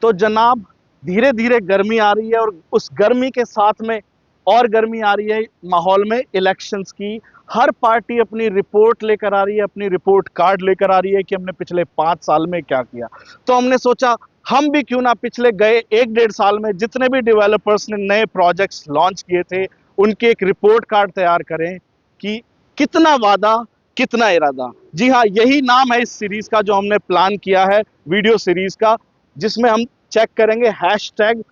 तो जनाब धीरे धीरे गर्मी आ रही है और उस गर्मी के साथ में और गर्मी आ रही है माहौल में इलेक्शंस की। हर पार्टी अपनी रिपोर्ट लेकर आ रही है, अपनी रिपोर्ट कार्ड लेकर आ रही है कि हमने पिछले 5 साल में क्या किया। तो हमने सोचा हम भी क्यों ना पिछले गए 1-1.5 साल में जितने भी डेवलपर्स ने नए प्रोजेक्ट्स लॉन्च किए थे उनके एक रिपोर्ट कार्ड तैयार करें कि कितना वादा कितना इरादा। जी हाँ, यही नाम है इस सीरीज का जो हमने प्लान किया है, वीडियो सीरीज का, जिसमें हम चेक करेंगे हैशटैग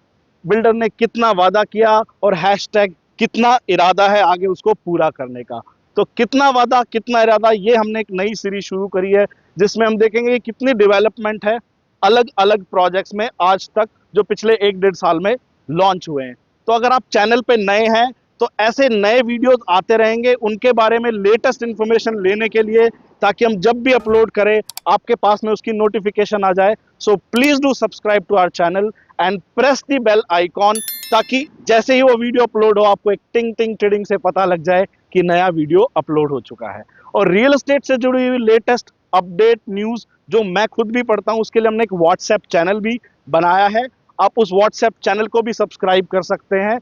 बिल्डर ने कितना वादा किया और हैशटैग कितना इरादा है आगे उसको पूरा करने का। तो कितना वादा कितना इरादा, ये हमने एक नई सीरीज शुरू करी है जिसमें हम देखेंगे कि कितनी डेवलपमेंट है अलग अलग प्रोजेक्ट्स में आज तक जो पिछले 1-1.5 साल में लॉन्च हुए हैं। तो अगर आप चैनल पे नए हैं तो ऐसे नए वीडियोस आते रहेंगे उनके बारे में लेटेस्ट इंफॉर्मेशन लेने के लिए, ताकि हम जब भी अपलोड करें आपके पास में उसकी नोटिफिकेशन आ जाए। So please do subscribe to our channel and press the bell icon, ताकि जैसे ही वो वीडियो अपलोड हो आपको एक टिंग टिंग टिडिंग से पता लग जाए कि नया वीडियो अपलोड हो चुका है। और रियल एस्टेट से जुड़ी हुई लेटेस्ट अपडेट न्यूज़ जो मैं खुद भी पढ़ता हूं, उसके लिए हमने एक व्हाट्सएप चैनल भी बनाया है। आप उस व्हाट्सएप चैनल को भी सब्सक्राइब कर सकते हैं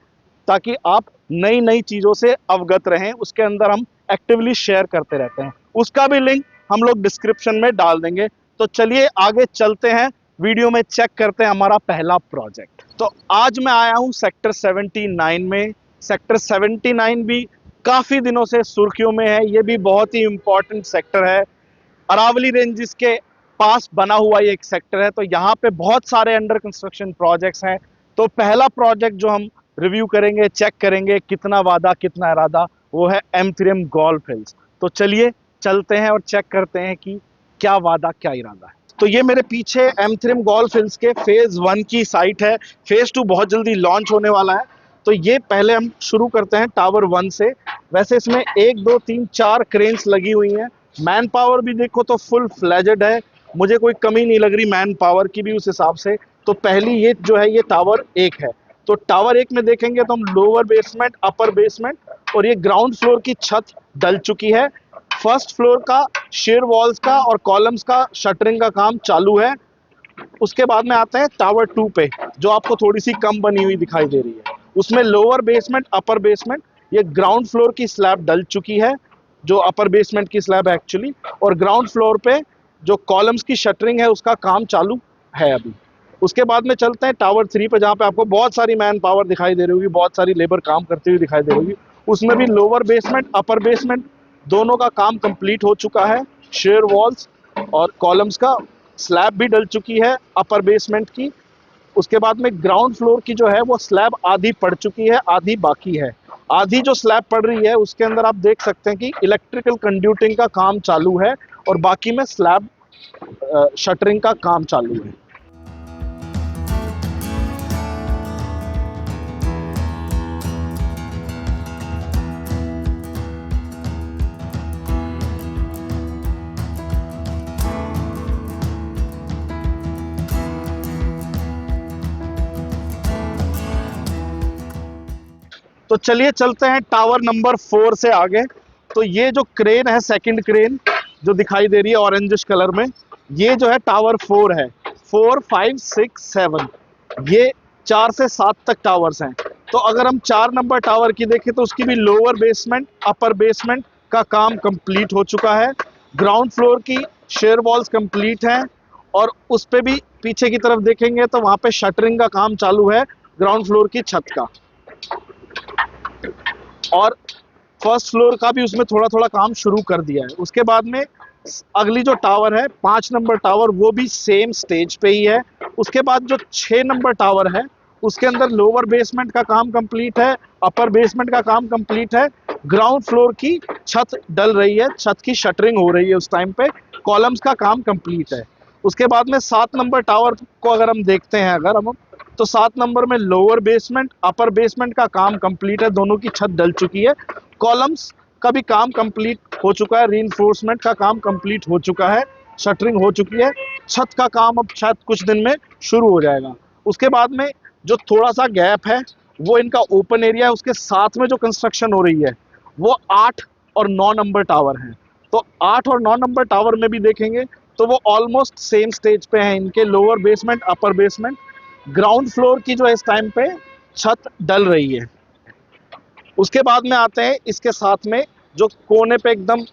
ताकि आप नई नई चीज़ों से अवगत रहें। उसके अंदर हम एक्टिवली शेयर करते रहते हैं, उसका भी लिंक हम लोग डिस्क्रिप्शन में डाल देंगे। तो चलिए आगे चलते हैं, वीडियो में चेक करते हैं हमारा पहला प्रोजेक्ट। तो आज मैं आया हूं सेक्टर 79 में। सेक्टर 79 भी काफ़ी दिनों से सुर्खियों में है, ये भी बहुत ही इंपॉर्टेंट सेक्टर है। अरावली रेंजेस के पास बना हुआ ये एक सेक्टर है, तो यहाँ पे बहुत सारे अंडर कंस्ट्रक्शन प्रोजेक्ट्स हैं। तो पहला प्रोजेक्ट जो हम रिव्यू करेंगे, चेक करेंगे कितना वादा कितना इरादा, वो है M3M गोल्फ हिल्स। तो चलिए चलते हैं और चेक करते हैं कि क्या वादा क्या इरादा है। तो ये मेरे पीछे M3M गोल्फ हिल्स के फेज 1 की साइट है। फेज 2 बहुत जल्दी लॉन्च होने वाला है। तो ये पहले हम शुरू करते हैं टावर 1 से। वैसे इसमें 1 2 3 4 क्रेन्स लगी हुई हैं। मैन पावर भी देखो तो फुल फ्लेजेड है, मुझे कोई कमी नहीं लग रही मैन पावर की भी उस हिसाब से। तो पहली ये जो है ये टावर 1 है। तो टावर 1 में देखेंगे तो हम लोअर बेसमेंट, अपर बेसमेंट और ये ग्राउंड फ्लोर की छत डल चुकी है। फर्स्ट फ्लोर का शेयर वॉल्स का और कॉलम्स का शटरिंग का काम चालू है। उसके बाद में आते हैं टावर 2 पे, जो आपको थोड़ी सी कम बनी हुई दिखाई दे रही है। उसमें लोअर बेसमेंट, अपर बेसमेंट, ये ग्राउंड फ्लोर की स्लैब डल चुकी है, जो अपर बेसमेंट की स्लैब है एक्चुअली। और ग्राउंड फ्लोर पे जो कॉलम्स की शटरिंग है उसका काम चालू है अभी। उसके बाद में चलते हैं टावर 3 पे, जहाँ पे आपको बहुत सारी मैन पावर दिखाई दे रही होगी, बहुत सारी लेबर काम करती हुई दिखाई दे रही होगी। उसमें भी लोअर बेसमेंट, अपर बेसमेंट दोनों का काम कंप्लीट हो चुका है। शेयर वॉल्स और कॉलम्स का स्लैब भी डल चुकी है अपर बेसमेंट की। उसके बाद में ग्राउंड फ्लोर की जो है वो स्लैब आधी पड़ चुकी है, आधी बाकी है। आधी जो स्लैब पड़ रही है उसके अंदर आप देख सकते हैं कि इलेक्ट्रिकल कंड्यूटिंग का काम चालू है और बाकी में स्लैब शटरिंग का काम चालू है। तो चलिए चलते हैं टावर नंबर 4 से आगे। तो ये जो क्रेन है, सेकंड क्रेन जो दिखाई दे रही है ऑरेंजिश कलर में, ये जो है टावर 4 है। 4 5 6 7 ये 4 से 7 तक टावर्स हैं। तो अगर हम 4 नंबर टावर की देखें तो उसकी भी लोअर बेसमेंट, अपर बेसमेंट का काम कंप्लीट हो चुका है। ग्राउंड फ्लोर की शेयर वॉल्स कंप्लीट हैं और उस पर भी पीछे की तरफ देखेंगे तो वहाँ पे शटरिंग का काम चालू है ग्राउंड फ्लोर की छत का। और फर्स्ट फ्लोर का भी उसमें थोड़ा थोड़ा काम शुरू कर दिया है। उसके बाद में अगली जो टावर है 5 नंबर टावर, वो भी सेम स्टेज पे ही है। उसके बाद जो 6 नंबर टावर है उसके अंदर लोअर बेसमेंट का काम कंप्लीट है, अपर बेसमेंट का काम कंप्लीट है। ग्राउंड फ्लोर की छत डल रही है, छत की शटरिंग हो रही है उस टाइम पे। कॉलम्स का काम कंप्लीट है। उसके बाद में 7 नंबर टावर को अगर हम देखते हैं, अगर हम तो 7 नंबर में लोअर बेसमेंट, अपर बेसमेंट का काम कंप्लीट है, दोनों की छत डल चुकी है। कॉलम्स का भी काम कंप्लीट हो चुका है, रीइंफोर्समेंट का काम कंप्लीट हो चुका है, शटरिंग हो चुकी है। छत का काम अब शायद कुछ दिन में शुरू हो जाएगा। उसके बाद में जो थोड़ा सा गैप है वो इनका ओपन एरिया है, उसके साथ में जो कंस्ट्रक्शन हो रही है वो 8 और 9 नंबर टावर हैं। तो 8 और 9 नंबर टावर में भी देखेंगे तो वो ऑलमोस्ट सेम स्टेज पे हैं, इनके लोअर बेसमेंट, अपर बेसमेंट ग्राउंड फ्लोर की जो है इस टाइम पे छत डल रही है। उसके बाद में आते हैं इसके साथ में जो कोने पे एकदम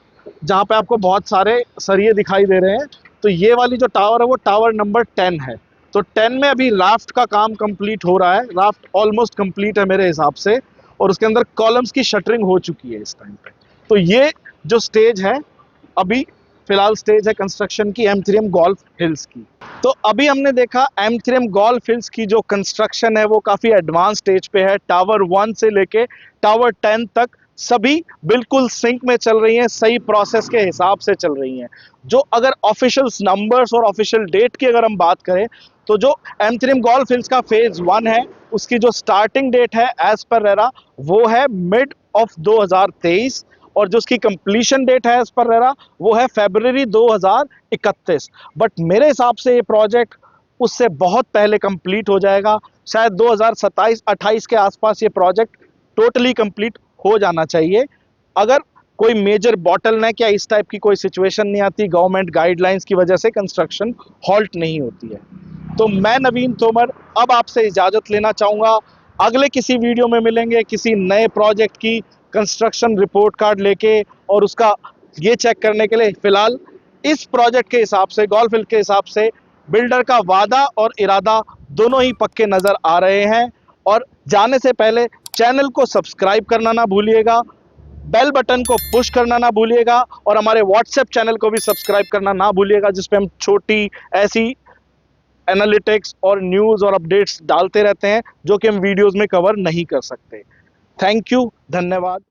जहाँ पे आपको बहुत सारे सरिये दिखाई दे रहे हैं, तो ये वाली जो टावर है वो टावर नंबर 10 है। तो 10 में अभी राफ्ट का काम कंप्लीट हो रहा है, राफ्ट ऑलमोस्ट कंप्लीट है मेरे हिसाब से, और उसके अंदर कॉलम्स की शटरिंग हो चुकी है इस टाइम पे। तो ये जो स्टेज है अभी फिलहाल स्टेज है कंस्ट्रक्शन की M3M गोल्फ हिल्स की। तो अभी हमने देखा M3M गोल्फ हिल्स की जो कंस्ट्रक्शन है वो काफ़ी एडवांस स्टेज पे है। टावर 1 से लेके टावर 10 तक सभी बिल्कुल सिंक में चल रही हैं, सही प्रोसेस के हिसाब से चल रही हैं। जो अगर ऑफिशियल नंबर्स और ऑफिशियल डेट की अगर हम बात करें, तो जो M3M गोल्फ हिल्स का फेज 1 है उसकी जो स्टार्टिंग डेट है एज पर रेरा वो है मिड ऑफ 2023, और जो उसकी कंप्लीशन डेट है एज पर रेरा वो है फरवरी 2031। बट मेरे हिसाब से ये प्रोजेक्ट उससे बहुत पहले कंप्लीट हो जाएगा। शायद 2027-28 के आसपास ये प्रोजेक्ट टोटली कंप्लीट हो जाना चाहिए, अगर कोई मेजर बॉटलनेक या इस टाइप की कोई सिचुएशन नहीं आती, गवर्नमेंट गाइडलाइंस की वजह से कंस्ट्रक्शन हॉल्ट नहीं होती है। तो मैं नवीन तोमर अब आपसे इजाज़त लेना चाहूँगा। अगले किसी वीडियो में मिलेंगे किसी नए प्रोजेक्ट की कंस्ट्रक्शन रिपोर्ट कार्ड लेके, और उसका ये चेक करने के लिए फ़िलहाल इस प्रोजेक्ट के हिसाब से, गोल्फ हिल के हिसाब से बिल्डर का वादा और इरादा दोनों ही पक्के नज़र आ रहे हैं। और जाने से पहले चैनल को सब्सक्राइब करना ना भूलिएगा, बेल बटन को पुश करना ना भूलिएगा, और हमारे व्हाट्सएप चैनल को भी सब्सक्राइब करना ना भूलिएगा, जिसपे हम छोटी ऐसी एनालिटिक्स और न्यूज़ और अपडेट्स डालते रहते हैं जो कि हम वीडियोज़ में कवर नहीं कर सकते। थैंक यू, धन्यवाद।